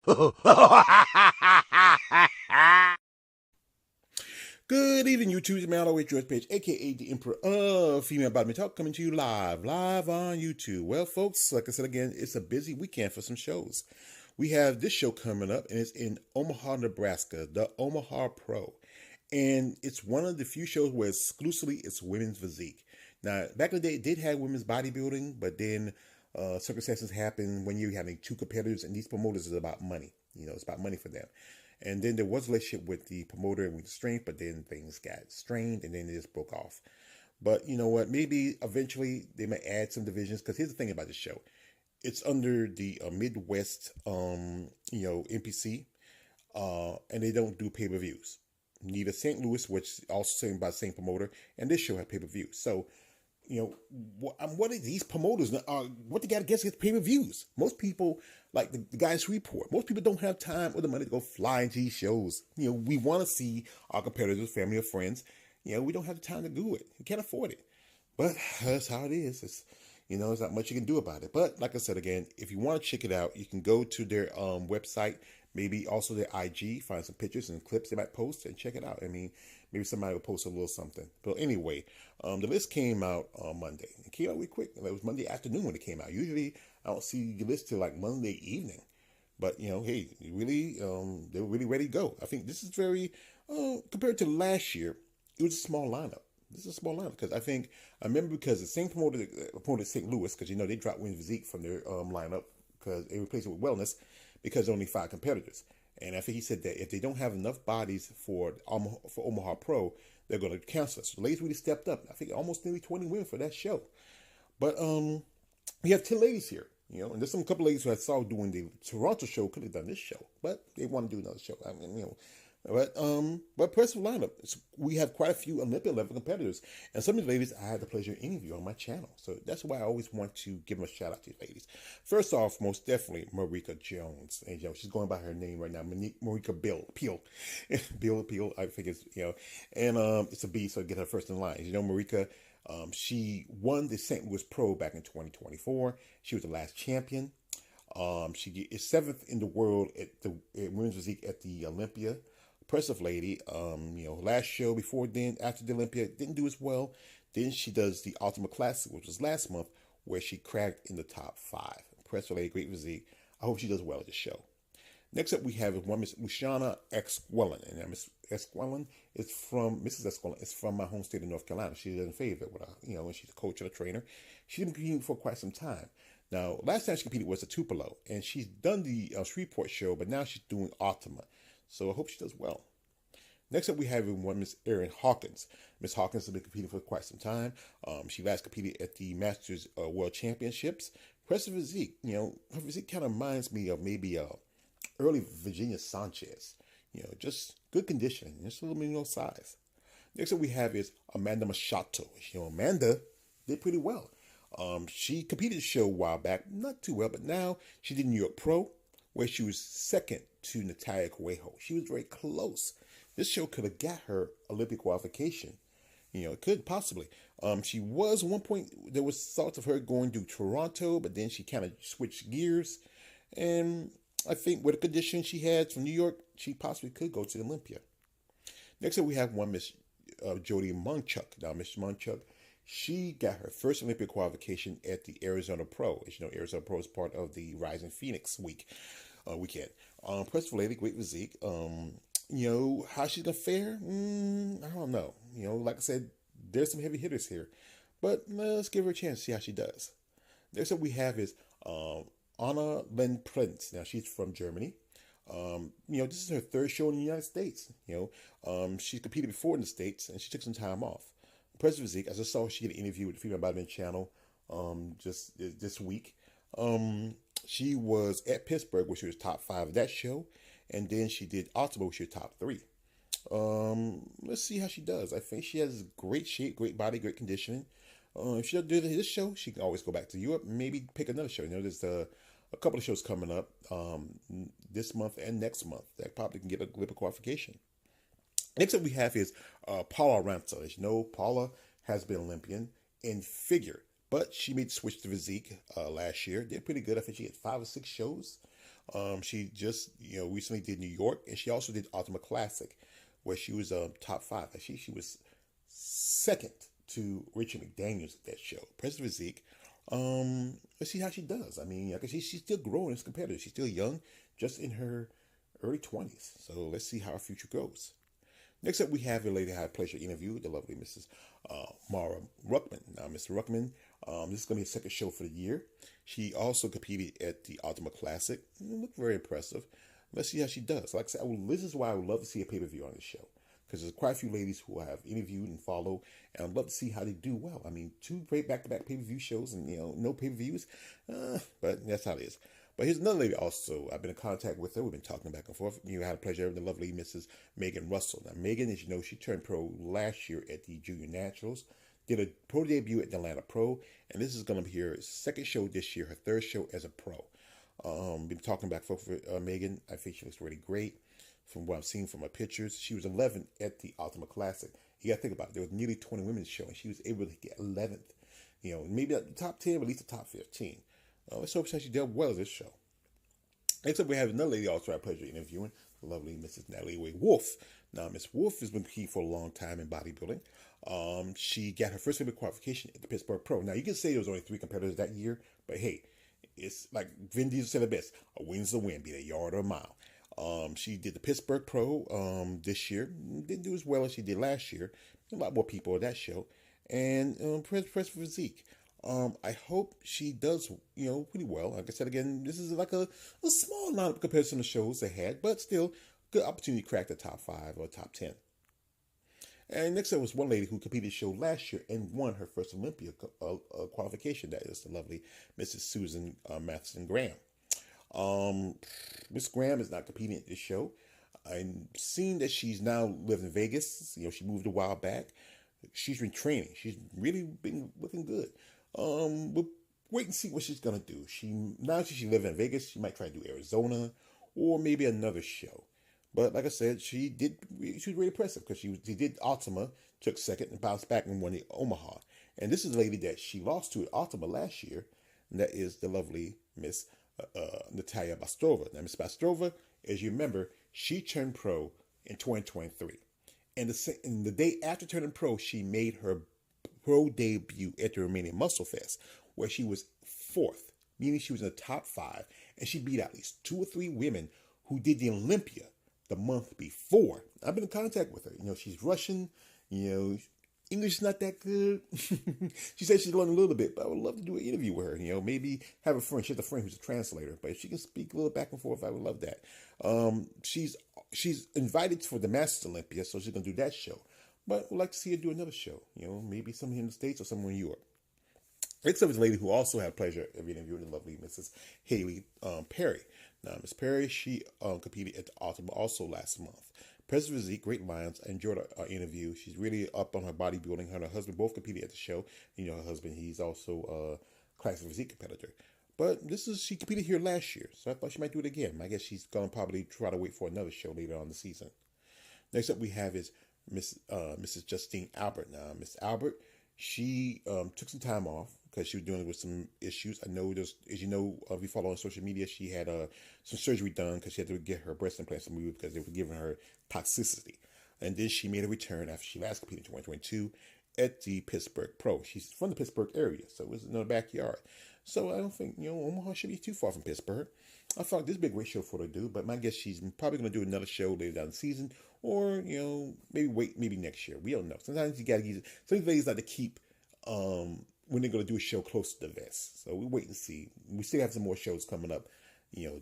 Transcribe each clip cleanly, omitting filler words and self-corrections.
Good evening, YouTube. It's man, always George Page, aka the Emperor of Female Body Talk, coming to you live on YouTube. Well, folks, like I said again, it's a busy weekend for some shows. We have this show coming up, and it's in Omaha, Nebraska, the Omaha Pro, and it's one of the few shows where exclusively it's women's physique. Now, back in the day, it did have women's bodybuilding, but then circumstances happened when you're having two competitors, and these promoters is about money. You know, it's about money for them. And then there was a relationship with the promoter and with the strength, but then things got strained and then it just broke off. But you know what? Maybe eventually they may add some divisions, because here's the thing about the show. It's under the Midwest, NPC, and they don't do pay-per-views. Neither St. Louis, which is also same by the same promoter, and this show had pay-per-views. So, you know, what are these promoters? What they got against pay-per-views? Most people, like the guys who report, most people don't have time or the money to go fly into these shows. You know, we want to see our competitors, family or friends. You know, we don't have the time to do it. We can't afford it. But that's how it is. There's not much you can do about it. But like I said again, if you want to check it out, you can go to their website, maybe also their IG, find some pictures and clips they might post and check it out. I mean, maybe somebody will post a little something. But anyway, the list came out on Monday. It came out really quick. It was Monday afternoon when it came out. Usually, I don't see the list till like Monday evening. But, you know, hey, really, they were really ready to go. I think this is very, compared to last year, it was a small lineup. This is a small lineup because I remember because the same promoter appointed St. Louis, because, you know, they dropped women's physique from their lineup because they replaced it with wellness because only 5 competitors. And I think he said that if they don't have enough bodies for Omaha Pro, they're going to cancel it. So the ladies really stepped up. I think almost nearly 20 women for that show. But we have 10 ladies here, you know, and there's some couple ladies who I saw doing the Toronto show could have done this show, but they want to do another show. I mean, you know, but impressive lineup. We have quite a few Olympia level competitors, and some of the ladies I had the pleasure of interviewing on my channel. So that's why I always want to give them a shout out to these ladies. First off, most definitely Marika Jones, and you know she's going by her name right now, Marika Peel, Bill Peel. I think it's and it's a B, so get her first in line. You know, Marika. She won the St. Louis Pro back in 2024. She was the last champion. She is 7th in the world at women's physique at the Olympia. Impressive lady. Last show before then, after the Olympia, didn't do as well. Then she does the Ultimate Classic, which was last month, where she cracked in the top 5. Impressive lady, great physique. I hope she does well at the show. Next up, we have one Miss Luciana Esquellen, and Miss Esquellen is from my home state of North Carolina. She doesn't favor with when she's a coach and a trainer. She's been competing for quite some time. Now, last time she competed was at Tupelo, and she's done the Shreveport show, but now she's doing Ultima. So I hope she does well. Next up, we have one Miss Erin Hawkins. Miss Hawkins has been competing for quite some time. She last competed at the Masters World Championships. Impressive physique. You know, her physique kind of reminds me of maybe early Virginia Sanchez. You know, just good conditioning, just a little bit size. Next up we have is Amanda Machado. You know, Amanda did pretty well. She competed the show a while back, not too well, but now she did New York Pro, where she was second to Natalia Coelho. She was very close. This show could have got her Olympic qualification. You know, it could possibly. She was at one point, there was thoughts of her going to Toronto, but then she kind of switched gears. And I think with the condition she had from New York, she possibly could go to Olympia. Next up, we have one Miss Jody Munchuk. Now, Miss Munchuk, she got her first Olympic qualification at the Arizona Pro. As you know, Arizona Pro is part of the Rising Phoenix weekend. Impressive lady, great physique. How she's gonna fare? I don't know. You know, like I said, there's some heavy hitters here, but let's give her a chance to see how she does. Next up, we have is Anna Len Prince. Now, she's from Germany. This is her 3rd show in the United States. She's competed before in the States, and she took some time off. Impressive physique. As I saw, she did an interview with the Female Bodybuilding channel just this week. She was at Pittsburgh, where she was top 5 of that show, and then she did Ultima, where she was top 3. Let's see how she does. I think she has great shape, great body, great conditioning. If she doesn't do this show, she can always go back to Europe and maybe pick another show. You know, there's a couple of shows coming up this month and next month that probably can get a Olympic qualification. Next up we have is Paula Ramsey. As you know, Paula has been Olympian in figure, but she made the switch to physique last year. Did pretty good. I think she had 5 or 6 shows. She just, recently did New York, and she also did Ultimate Classic, where she was top five. She was second to Richard McDaniels at that show. Impressive physique. Let's see how she does. I mean, she's still growing as a competitor. She's still young, just in her early 20s. So let's see how her future goes. Next up, we have a lady I had pleasure to interview, the lovely Mrs. Mara Ruckman. Now, Mr. Ruckman, this is going to be a second show for the year. She also competed at the Ultimate Classic. Looked very impressive. Let's see how she does. Like I said, this is why I would love to see a pay-per-view on this show, because there's quite a few ladies who I have interviewed and follow, and I'd love to see how they do well. I mean, 2 great back-to-back pay-per-view shows and, no pay-per-views, but that's how it is. But here's another lady also. I've been in contact with her. We've been talking back and forth. You had a pleasure of the lovely Mrs. Megan Russell. Now, Megan, as you know, she turned pro last year at the Junior Naturals, did a pro debut at the Atlanta Pro, and this is going to be her second show this year, her third show as a pro. Been talking back and forth with Megan. I think she looks really great from what I'm seeing from her pictures. She was 11th at the Ultimate Classic. You got to think about it. There was nearly 20 women show, and she was able to get 11th. Maybe not the top 10, but at least the top 15. Let's hope she did well at this show. Next up, we have another lady also I had pleasure interviewing, the lovely Mrs. Natalie Way Wolf. Now, Miss Wolf has been key for a long time in bodybuilding. She got her first Olympic qualification at the Pittsburgh Pro. Now, you can say there was only 3 competitors that year, but hey, it's like Vin Diesel said it best: a win's a win, be it a yard or a mile. She did the Pittsburgh Pro this year. Didn't do as well as she did last year. A lot more people at that show. And press physique. I hope she does, pretty well. Like I said again, this is like a small lineup compared to some of the shows they had, but still, good opportunity to crack the top 5 or top 10. And next up was one lady who competed show last year and won her first Olympia qualification. That is the lovely Mrs. Susan Matheson Graham. Miss Graham is not competing at this show. I'm seeing that she's now living in Vegas. She moved a while back. She's been training. She's really been looking good. We'll wait and see what she's gonna do. Now that she lives in Vegas, she might try to do Arizona or maybe another show. But like I said, she was really impressive because she did Ultima, took second, and bounced back and won the Omaha. And this is a lady that she lost to at Ultima last year, and that is the lovely Miss Natalia Bastrova. Now, Miss Bastrova, as you remember, she turned pro in 2023. And the day after turning pro, she made her pro debut at the Romanian Muscle Fest, where she was 4th, meaning she was in the top 5, and she beat at least 2 or 3 women who did the Olympia the month before. I've been in contact with her. She's Russian. English is not that good. She said she's learning a little bit, but I would love to do an interview with her. Maybe have a friend. She has a friend who's a translator, but if she can speak a little back and forth, I would love that. She's invited for the Masters Olympia, so she's gonna do that show. But we'd like to see her do another show. Maybe somewhere in the States or somewhere in Europe. Next up is a lady who also had pleasure of interviewing the lovely Mrs. Haley Perry. Now, Miss Perry, she competed at the Ultima also last month. Impressive physique, great lines. I enjoyed our interview. She's really up on her bodybuilding. Her and her husband both competed at the show. Her husband, he's also a classic physique competitor. But she competed here last year, so I thought she might do it again. I guess she's going to probably try to wait for another show later on in the season. Next up we have is Mrs. Justine Albert. Now, Miss Albert, she took some time off because she was dealing with some issues. I know, as you know, if you follow on social media, she had some surgery done because she had to get her breast implants removed because they were giving her toxicity. And then she made a return after she last competed in 2022 at the Pittsburgh Pro. She's from the Pittsburgh area, so it was in her backyard. So I don't think, Omaha should be too far from Pittsburgh. I thought this would be a great show for her to do, but my guess she's probably going to do another show later down the season, or, maybe next year. We don't know. Sometimes you got to use it. Some ladies like to keep, when they're going to do a show close to the vest. So we wait and see. We still have some more shows coming up,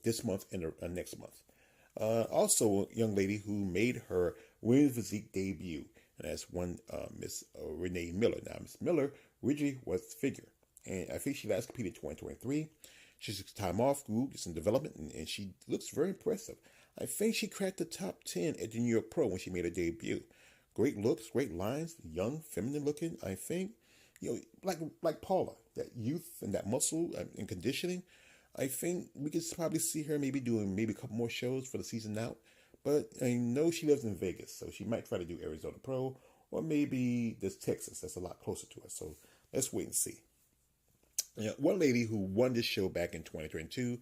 this month and next month. Also, a young lady who made her women's physique debut, and that's one Miss Renee Miller. Now, Miss Miller originally was figure, and I think she last competed in 2023. She took time off, grew, did some development, and she looks very impressive. I think she cracked the top 10 at the New York Pro when she made her debut. Great looks, great lines, young, feminine looking. I think, like Paula, that youth and that muscle and conditioning. I think we could probably see her doing a couple more shows for the season out. But I know she lives in Vegas, so she might try to do Arizona Pro, or maybe this Texas. That's a lot closer to us. So let's wait and see. One lady who won this show back in 2022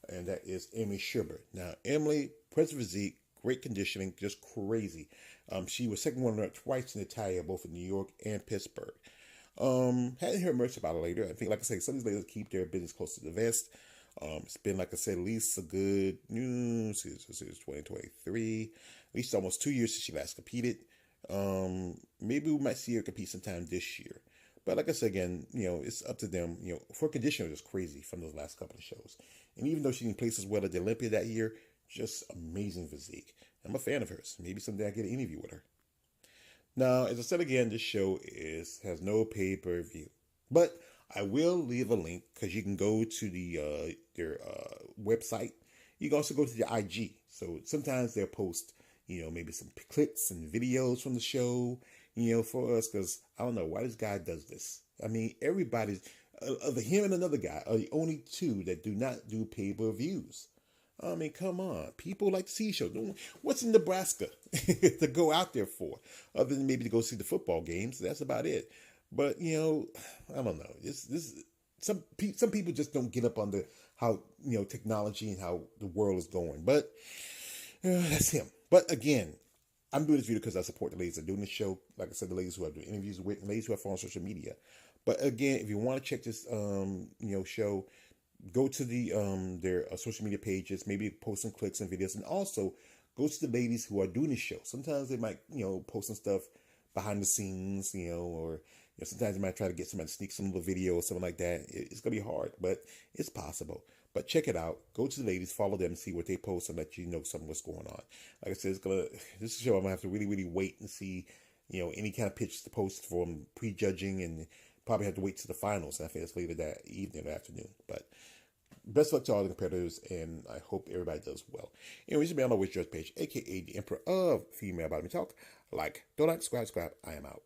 and that is Emily Schubert. Now, Emily, present physique, great conditioning, just crazy. She was second runner-up twice in Italia, both in New York and Pittsburgh. Hadn't heard much about it later. I think, like I say, some of these ladies keep their business close to the vest. It's been, like I said, at least a good, since 2023, at least almost 2 years since she last competed. Maybe we might see her compete sometime this year. But like I said, again, it's up to them. For conditioner, it's crazy from those last couple of shows. And even though she didn't place as well at the Olympia that year, just amazing physique. I'm a fan of hers. Maybe someday I get an interview with her. Now, as I said again, this show has no pay-per-view. But I will leave a link because you can go to their website. You can also go to their IG. So sometimes they'll post, maybe some clips and videos from the show, for us, because I don't know why this guy does this. I mean, everybody's, him and another guy are the only two that do not do pay-per-views. I mean, come on. People like to see shows. What's in Nebraska to go out there for? Other than maybe to go see the football games. That's about it. But, I don't know. Some people just don't get up on how, technology and how the world is going. But that's him. But again, I'm doing this video because I support the ladies that are doing the show. Like I said, the ladies who I do interviews with, and ladies who I follow on social media. But again, if you want to check this, show, go to their social media pages, maybe post some clicks and videos, and also go to the ladies who are doing the show. Sometimes they might, post some stuff behind the scenes, or sometimes they might try to get somebody to sneak some little video or something like that. It's gonna be hard, but it's possible. But check it out. Go to the ladies, follow them, see what they post, and let you know some of what's going on. Like I said, this is a show I'm gonna have to really, really wait and see, any kind of pictures to post from prejudging, and probably have to wait to the finals. I think it's later that evening or afternoon. But best of luck to all the competitors, and I hope everybody does well. Anyways, be on my Wish Dress page, aka the Emperor of Female Body Talk. Like, don't like, subscribe. I am out.